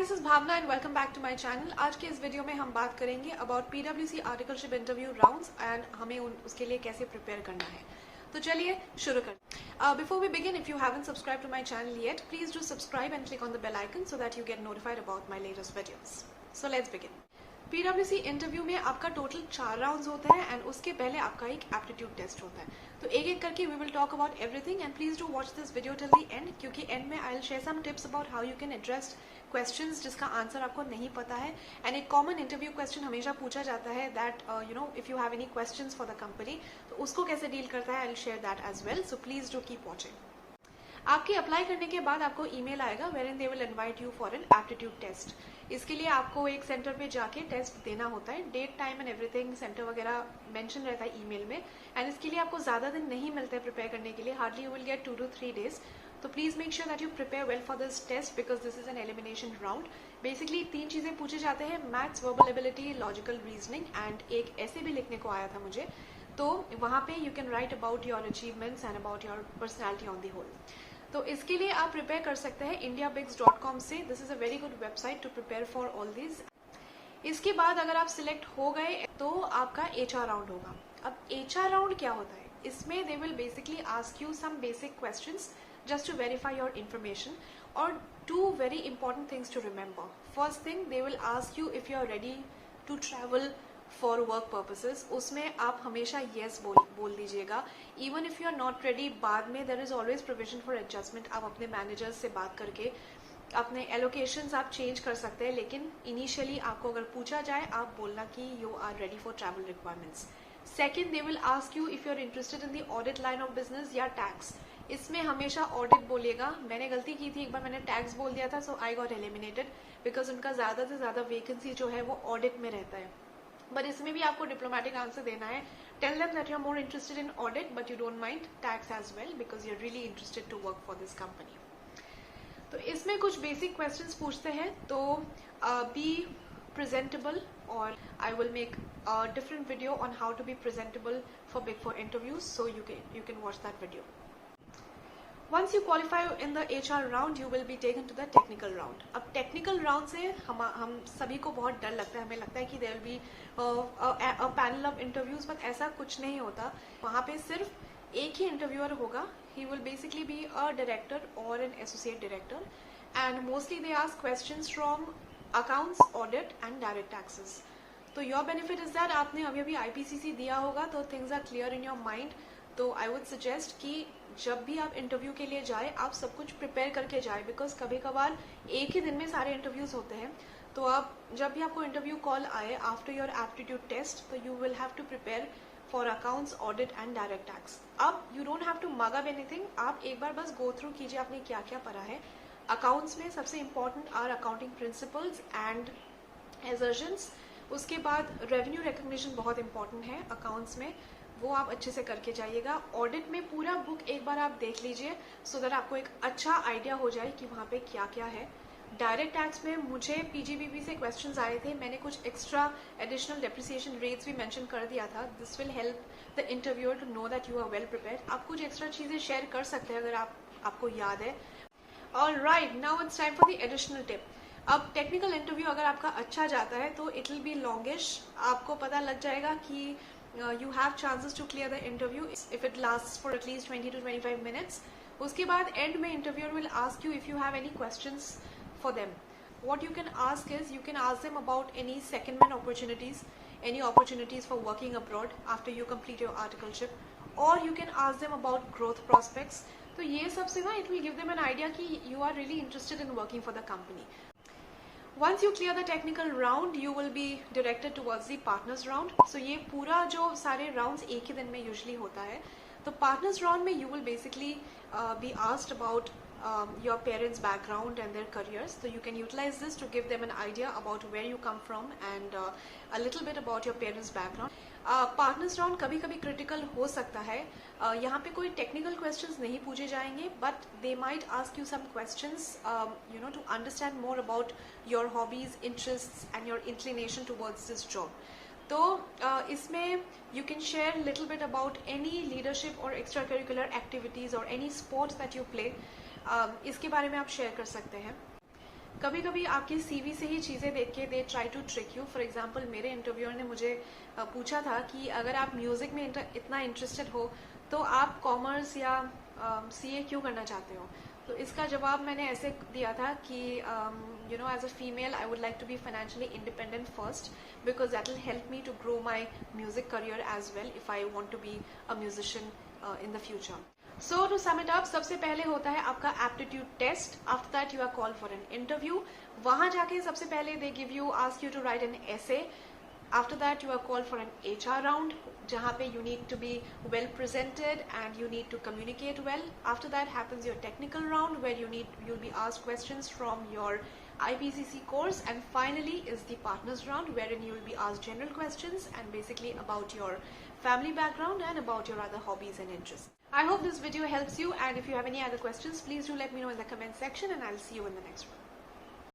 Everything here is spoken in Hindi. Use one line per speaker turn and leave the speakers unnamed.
This is Bhavna and welcome back to my channel. आज के इस वीडियो में हम बात करेंगे अबाउट पीडब्ल्यूसी आर्टिकलशिप इंटरव्यू राउंड्स एंड हमें उसके लिए कैसे प्रिपेयर करना है। तो चलिए शुरू करते। Before we begin, if you haven't subscribe to my channel yet, please do subscribe and click on the bell icon so that you get notified about my latest videos. So let's begin. पीडब्ल्यूसी इंटरव्यू में आपका टोटल 4 राउंड्स होते हैं एंड उसके पहले आपका एक एप्टीट्यूड टेस्ट होता है। तो एक एक करके we will talk about everything and please do watch this video till the end, क्योंकि एंड में I will share some tips about how you can address questions जिसका आंसर आपको नहीं पता है। एंड एक कॉमन इंटरव्यू क्वेश्चन हमेशा पूछा जाता है that if you have any questions for the company, तो उसको कैसे डील करता है, I will share that as well. So please do keep watching. आपके अप्लाई करने के बाद आपको ईमेल आएगा wherein they will invite you for an aptitude test. इसके लिए आपको एक सेंटर पे जाके टेस्ट देना होता है। Date, time and everything, centre वगैरह मेंशन रहता है ईमेल में। एंड इसके लिए आपको ज्यादा दिन नहीं मिलते हैं प्रिपेयर करने के लिए, hardly you will get 2 to 3 days। तो please make sure that you prepare well for this test because this is an elimination round. Basically 3 चीजें पूछे जाते हैं, maths, verbal ability, logical reasoning and एक ऐसे भी लिखने को आया था मुझे। तो वहां पे you can write about your achievements and about your personality on the whole. तो इसके लिए आप प्रिपेयर कर सकते हैं indiabigs.com से। This is a very good website to prepare for all these. इसके बाद अगर आप सिलेक्ट हो गए तो आपका HR राउंड होगा। अब HR राउंड क्या होता है? इसमें they will basically ask you some basic questions just to verify your information और 2 very important things to remember. First thing, they will ask you if you are ready to travel for work purposes. उसमें आप हमेशा येस बोल दीजिएगा। Even if you are not ready, बाद में there is always provision for adjustment. आप अपने मैनेजर्स से बात करके अपने एलोकेशंस आप चेंज कर सकते हैं, लेकिन इनिशियली आपको अगर पूछा जाए आप बोलना कि you are ready for travel requirements. Second, they will ask you if you are interested in the audit line of business या टैक्स। इसमें हमेशा ऑडिट बोलिएगा। मैंने गलती की थी, एक बार मैंने टैक्स बोल दिया था, सो आई गॉट एलिमिनेटेड बिकॉज उनका ज्यादा से ज्यादा वैकेंसी जो है वो ऑडिट में रहता है। बट इसमें भी आपको डिप्लोमेटिक आंसर देना है। Tell them that you are more interested in audit but you don't mind tax as well because you are really interested to work for this company. तो इसमें कुछ बेसिक क्वेश्चंस पूछते हैं। तो बी प्रेजेंटेबल, और I will make a different video on how to be presentable for big 4 interviews, so you can watch that video. Once you qualify in the HR round, you will be taken to the technical round. अब technical round से हम सभी को बहुत डर लगता है। हमें लगता है कि there will be a panel of interviews, but ऐसा कुछ नहीं होता। वहाँ पे सिर्फ एक ही इंटरव्यूअर होगा। He will basically be a director or an associate director, and mostly they ask questions from accounts, audit and direct taxes. तो your benefit is that आपने अभी IPCC दिया होगा, तो things are clear in your mind। तो आई वुड सजेस्ट कि जब भी आप इंटरव्यू के लिए जाए आप सब कुछ प्रिपेयर करके जाए, बिकॉज कभी कभार एक ही दिन में सारे इंटरव्यूज होते हैं। तो आप जब भी आपको इंटरव्यू कॉल आए आफ्टर योर एप्टीट्यूड टेस्ट, तो you will have to prepare for accounts, audit and direct tax. अब you don't have to mug up anything, आप एक बार बस गो थ्रू कीजिए आपने क्या क्या पढ़ा है। अकाउंट्स में सबसे important are accounting principles and assertions. उसके बाद रेवेन्यू रिकग्निशन बहुत इंपॉर्टेंट है अकाउंट्स में, वो आप अच्छे से करके जाइएगा। ऑडिट में पूरा बुक एक बार आप देख लीजिए सो दैट आपको एक अच्छा आइडिया हो जाए कि वहाँ पे क्या क्या है। डायरेक्ट टैक्स में मुझे PGBP से क्वेश्चंस आए थे, मैंने कुछ एक्स्ट्रा एडिशनल डेप्रिसिएशन रेट्स भी मेंशन कर दिया था। This will help the interviewer to know that you are well prepared. आप कुछ एक्स्ट्रा चीजें शेयर कर सकते हैं अगर आपको याद है। Alright, now it's time for the additional tip. अब टेक्निकल इंटरव्यू अगर आपका अच्छा जाता है तो इट विल बी लॉन्गिश। आपको पता लग जाएगा कि you have chances to clear the interview if it lasts for at least 20 to 25 minutes. उसके बाद end में interviewer will ask you if you have any questions for them. What you can ask is, you can ask them about any secondment opportunities, any opportunities for working abroad after you complete your articleship, or you can ask them about growth prospects. तो ये सब से ना it will give them an idea कि you are really interested in working for the company. Once you clear the technical round, you will be directed towards the partners round. So ये पूरा जो सारे rounds एक ही दिन में usually होता है। तो partners round में you will basically be asked about your parents' background and their careers. So you can utilize this to give them an idea about where you come from and a little bit about your parents' background. Partners round कभी कभी क्रिटिकल हो सकता है। यहाँ पे कोई टेक्निकल क्वेश्चंस नहीं पूछे जाएंगे, but they might ask you some questions to understand more about your hobbies, interests and your inclination towards this job. तो इसमें you can share little bit about any leadership और एक्स्ट्रा करिकुलर एक्टिविटीज और any sports that you play. इसके बारे में आप शेयर कर सकते हैं। कभी कभी आपकी सीवी से ही चीज़ें देख के they try to trick you. For example मेरे इंटरव्यूअर ने मुझे पूछा था कि अगर आप म्यूज़िक में इतना इंटरेस्टेड हो तो आप कॉमर्स या सीए क्यों करना चाहते हो. तो इसका जवाब मैंने ऐसे दिया था कि you know as a female I would like to be financially independent first because that will help me to grow my music career as well if I want to be a musician in the future. So to sum it up, सबसे पहले होता है आपका aptitude test. After that you are called for an interview. वहां जाके सबसे पहले they give you ask you to right an essay. After that, you are called for an HR round, जहाँ पे you need to be well presented and you need to communicate well. After that happens your technical round where you'll be asked questions from your IPCC course, and finally is the partners round wherein you will be asked general questions and basically about your family background and about your other hobbies and interests. I hope this video helps you, and if you have any other questions, please do let me know in the comment section and I'll see you in the next one.